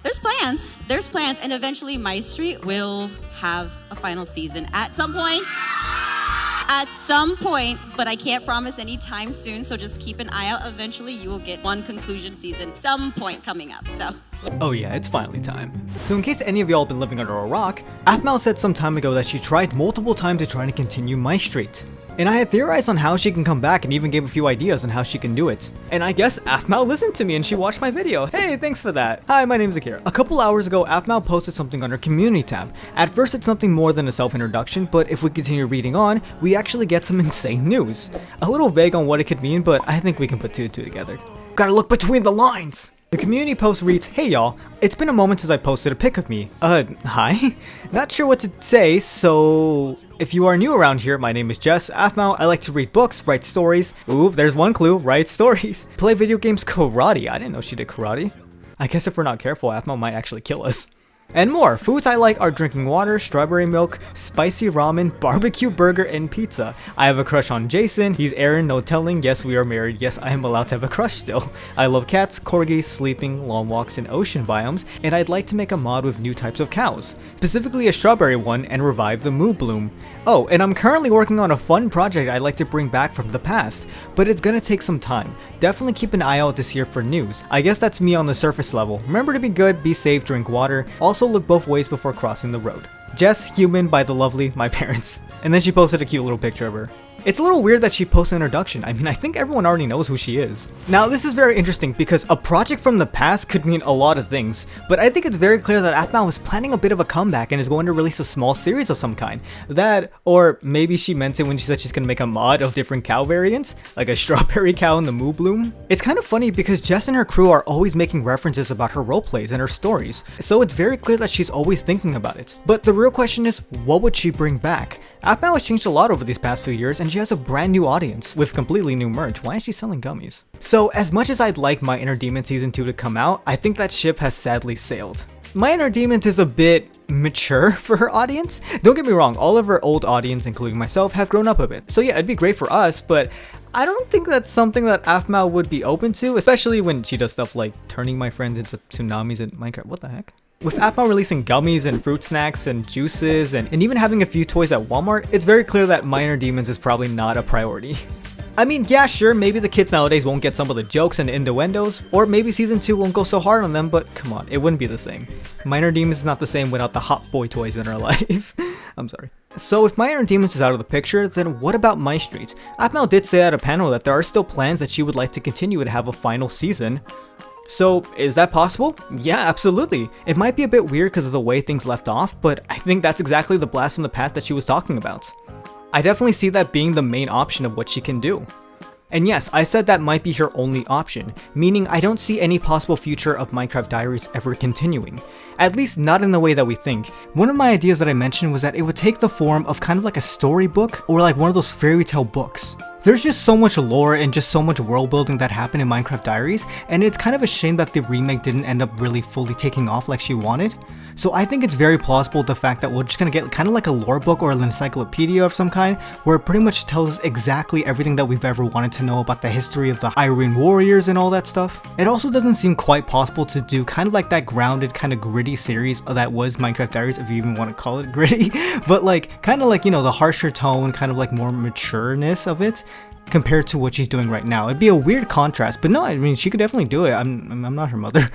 There's plans. There's plans. And eventually My Street will have a final season at some point. At some point, but I can't promise any time soon, so just keep an eye out. Eventually, you will get one conclusion season some point coming up, so. Oh yeah, it's finally time. So in case any of y'all been living under a rock, Aphmau said some time ago that she tried multiple times to try to continue My Street. And I had theorized on how she can come back and even gave a few ideas on how she can do it. And I guess Aphmau listened to me and she watched my video. Hey, thanks for that. Hi, my name's Akira. A couple hours ago, Aphmau posted something on her community tab. At first, it's nothing more than a self-introduction, but if we continue reading on, we actually get some insane news. A little vague on what it could mean, but I think we can put two and two together. Gotta look between the lines! The community post reads, "Hey y'all, it's been a moment since I posted a pic of me. Hi? Not sure what to say, so... If you are new around here, my name is Jess Aphmau. I like to read books, write stories. Ooh, there's one clue, write stories. Play video games, karate. I didn't know she did karate. I guess if we're not careful, Aphmau might actually kill us. And more. Foods I like are drinking water, strawberry milk, spicy ramen, barbecue burger, and pizza. I have a crush on Jason. He's Aaron, no telling. Yes, we are married. Yes, I am allowed to have a crush still. I love cats, corgis, sleeping, long walks in ocean biomes, and I'd like to make a mod with new types of cows. Specifically a strawberry one and revive the moo bloom. Oh, and I'm currently working on a fun project I'd like to bring back from the past, but it's gonna take some time. Definitely keep an eye out this year for news. I guess that's me on the surface level. Remember to be good, be safe, drink water. Also look both ways before crossing the road. Jess, human by the lovely, my parents." And then she posted a cute little picture of her. It's a little weird that she posts an introduction. I mean, I think everyone already knows who she is. Now, this is very interesting because a project from the past could mean a lot of things, but I think it's very clear that Aphmau is planning a bit of a comeback and is going to release a small series of some kind. That, or maybe she meant it when she said she's gonna make a mod of different cow variants, like a strawberry cow and the moo bloom. It's kind of funny because Jess and her crew are always making references about her roleplays and her stories, so it's very clear that she's always thinking about it. But the real question is, what would she bring back? Aphmau has changed a lot over these past few years and she has a brand new audience with completely new merch. Why is she selling gummies? So as much as I'd like My Inner Demon Season 2 to come out, I think that ship has sadly sailed. My Inner Demons is a bit mature for her audience. Don't get me wrong, all of her old audience, including myself, have grown up a bit. So yeah, it'd be great for us, but I don't think that's something that Aphmau would be open to, especially when she does stuff like turning my friends into tsunamis in Minecraft. What the heck? With Aphmau releasing gummies and fruit snacks and juices and even having a few toys at Walmart, it's very clear that My Inner Demons is probably not a priority. I mean, yeah, sure, maybe the kids nowadays won't get some of the jokes and innuendos, or maybe season 2 won't go so hard on them, but come on, it wouldn't be the same. My Inner Demons is not the same without the hot boy toys in her life. I'm sorry. So if My Inner Demons is out of the picture, then what about My Street? Aphmau did say at a panel that there are still plans that she would like to continue to have a final season. So, is that possible? Yeah, absolutely. It might be a bit weird because of the way things left off, but I think that's exactly the blast from the past that she was talking about. I definitely see that being the main option of what she can do. And yes, I said that might be her only option, meaning I don't see any possible future of Minecraft Diaries ever continuing. At least not in the way that we think. One of my ideas that I mentioned was that it would take the form of kind of like a storybook or like one of those fairy tale books. There's just so much lore and just so much world building that happened in Minecraft Diaries, and it's kind of a shame that the remake didn't end up really fully taking off like she wanted. So I think it's very plausible the fact that we're just gonna get kind of like a lore book or an encyclopedia of some kind, where it pretty much tells us exactly everything that we've ever wanted to know about the history of the Irene warriors and all that stuff. It also doesn't seem quite possible to do kind of like that grounded, kind of gritty series that was Minecraft Diaries, if you even want to call it gritty, but like kind of like, you know, the harsher tone, kind of like more matureness of it compared to what she's doing right now. It'd be a weird contrast, but no, I mean, she could definitely do it. I'm not her mother.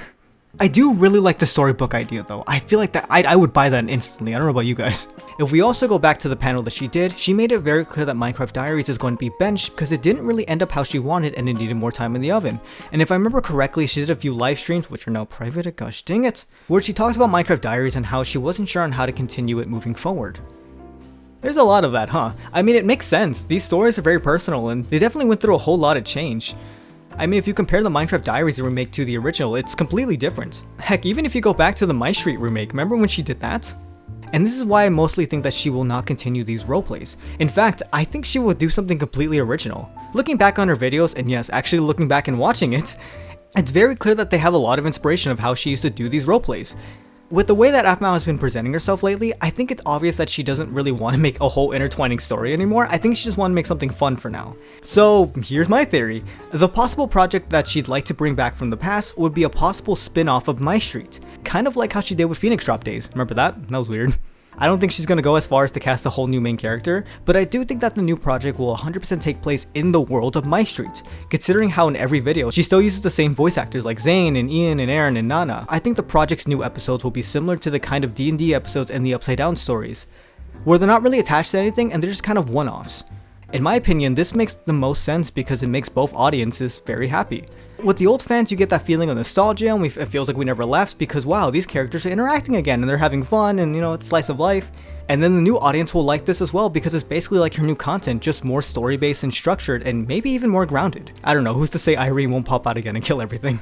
I do really like the storybook idea though. I feel like that I would buy that instantly. I don't know about you guys. If we also go back to the panel that she did, she made it very clear that Minecraft Diaries is going to be benched because it didn't really end up how she wanted and it needed more time in the oven. And if I remember correctly, she did a few live streams, which are now private, gosh dang it, where she talked about Minecraft Diaries and how she wasn't sure on how to continue it moving forward. There's a lot of that, huh? I mean, it makes sense. These stories are very personal and they definitely went through a whole lot of change. I mean, if you compare the Minecraft Diaries remake to the original, it's completely different. Heck, even if you go back to the My Street remake, remember when she did that? And this is why I mostly think that she will not continue these roleplays. In fact, I think she will do something completely original. Looking back on her videos, and yes, actually looking back and watching it, it's very clear that they have a lot of inspiration of how she used to do these roleplays. With the way that Aphmau has been presenting herself lately, I think it's obvious that she doesn't really want to make a whole intertwining story anymore. I think she just wants to make something fun for now. So here's my theory. The possible project that she'd like to bring back from the past would be a possible spin-off of My Street. kind of like how she did with Phoenix Drop Days. Remember that? That was weird. I don't think she's gonna go as far as to cast a whole new main character, but I do think that the new project will 100% take place in the world of My Street. Considering how in every video, she still uses the same voice actors like Zane and Ian and Aaron and Nana, I think the project's new episodes will be similar to the kind of D&D episodes and the Upside Down stories, where they're not really attached to anything and they're just kind of one-offs. In my opinion, this makes the most sense because it makes both audiences very happy. With the old fans, you get that feeling of nostalgia and it feels like we never left because wow, these characters are interacting again and they're having fun and it's slice of life. And then the new audience will like this as well because it's basically like her new content, just more story-based and structured and maybe even more grounded. I don't know, who's to say Irene won't pop out again and kill everything.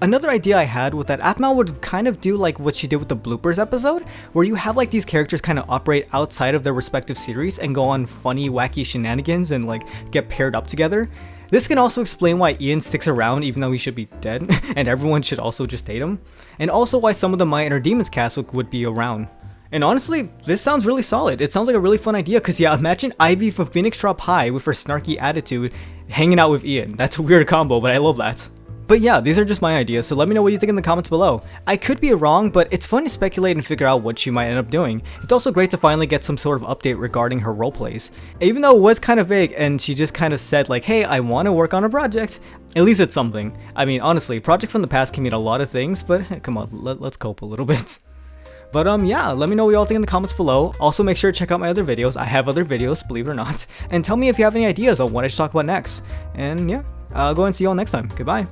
Another idea I had was that Aphmau would kind of do like what she did with the bloopers episode, where you have like these characters kind of operate outside of their respective series and go on funny, wacky shenanigans and like get paired up together. This can also explain why Ian sticks around even though he should be dead, and everyone should also just hate him, and also why some of the My Inner Demons cast would be around. And honestly, this sounds really solid. It sounds like a really fun idea because yeah, imagine Ivy from Phoenix Drop High with her snarky attitude hanging out with Ian. That's a weird combo, but I love that. But yeah, these are just my ideas, so let me know what you think in the comments below. I could be wrong, but it's fun to speculate and figure out what she might end up doing. It's also great to finally get some sort of update regarding her roleplays. Even though it was kind of vague and she just kind of said like, hey, I want to work on a project, at least it's something. I mean, honestly, project from the past can mean a lot of things, but hey, come on, let's cope a little bit. But yeah, let me know what you all think in the comments below. Also make sure to check out my other videos. I have other videos, believe it or not. And tell me if you have any ideas on what I should talk about next. And yeah, I'll go and see you all next time. Goodbye.